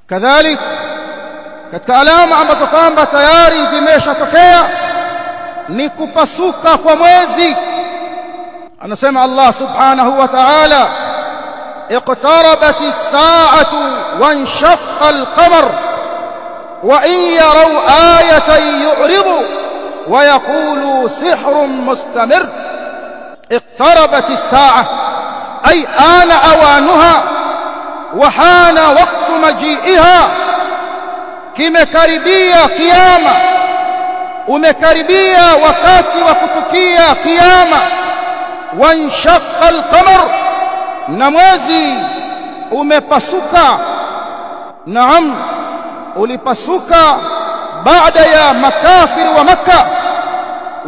kadhalik katika alama ambazo kwamba tayari zimeshatokea ni kupasuka kwa mwezi. Anasema Allah subhanahu wa ta'ala, iqtarabatis sa'atu wanshaqqa al-qamar wa in yaraw ayatan yu'ridu wa yaqulu sihrun mustamir. iqtarabatis sa'a ay ana awanuha wa hana waqtu maji'iha, kimekaribia kiyama, umekaribia wakati wa kutukia kiyama. wanshaqqa al-qamar, na mwezi umepasuka. Naam, ulipasuka baada ya makafiri wa Makka,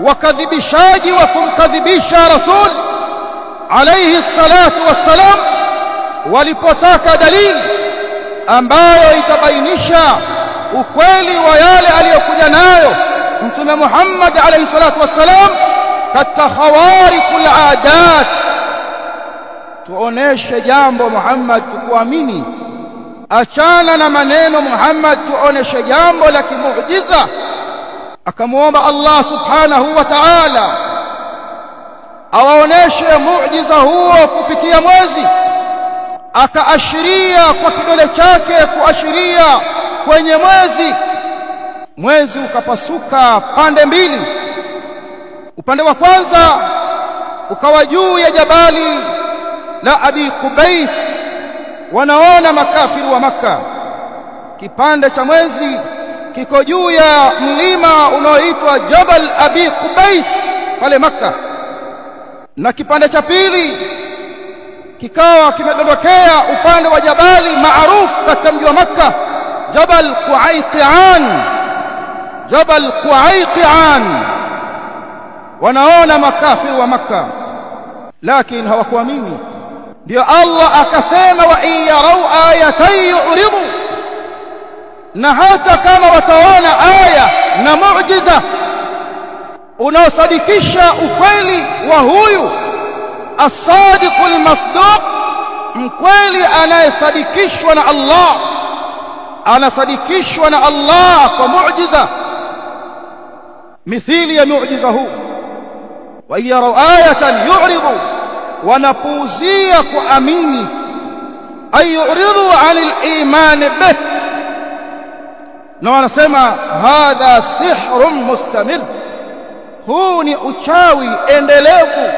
wakadhibishaji wa kumkadhibisha Rasul alayhi salatu wassalam, walipotaka dalili ambayo itabainisha ukweli wa yale aliyokuja nayo Mtume Muhammad alayhi salatu wassalam katika khawariqul aadat. Tuoneshe jambo Muhammad tukuamini, achana na maneno Muhammad, tuoneshe jambo la kimuujiza. Akamuomba Allah subhanahu wa ta'ala awaoneshe muujiza huo kupitia mwezi, akaashiria kwa kidole chake kuashiria kwenye mwezi. Mwezi ukapasuka pande mbili. Upande wa kwanza ukawa juu ya jabali la Abi Qubais, wanaona makafiri wa Makka. Kipande cha mwezi kiko juu ya mlima unaoitwa Jabal Abi Qubais pale Makka, na kipande cha pili kikawa kimedondokea upande wa jabali maarufu katika mji wa Makka, Jabal Qu'ayqi'an. Jabal Qu'ayqi'an wanaona makafiri wa Makka, lakini hawakuamini. Ndio Allah akasema, wa in yarau ayatan yu'ridu, na hata kama wataona aya na muujiza unaosadikisha ukweli wa huyu as-sadiqul masduq, mkweli anayesadikishwa na Allah, anasadikishwa na Allah kwa muujiza mithili ya muujiza huu. wa in yarau ayatan yu'ridu, wanapuuzia kuamini, ay yu'ridu 'anil iman bih, na wanasema hadha sihrun mustamir, huu ni uchawi endelevu,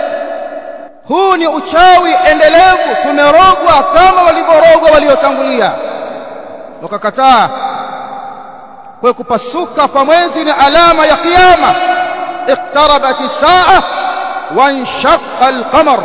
huu ni uchawi endelevu, tumerogwa kama walivyorogwa waliotangulia. Wakakataa. Kwa kupasuka kwa mwezi ni alama ya kiyama. iqtarabatis sa'a wanshaqqa al-qamar.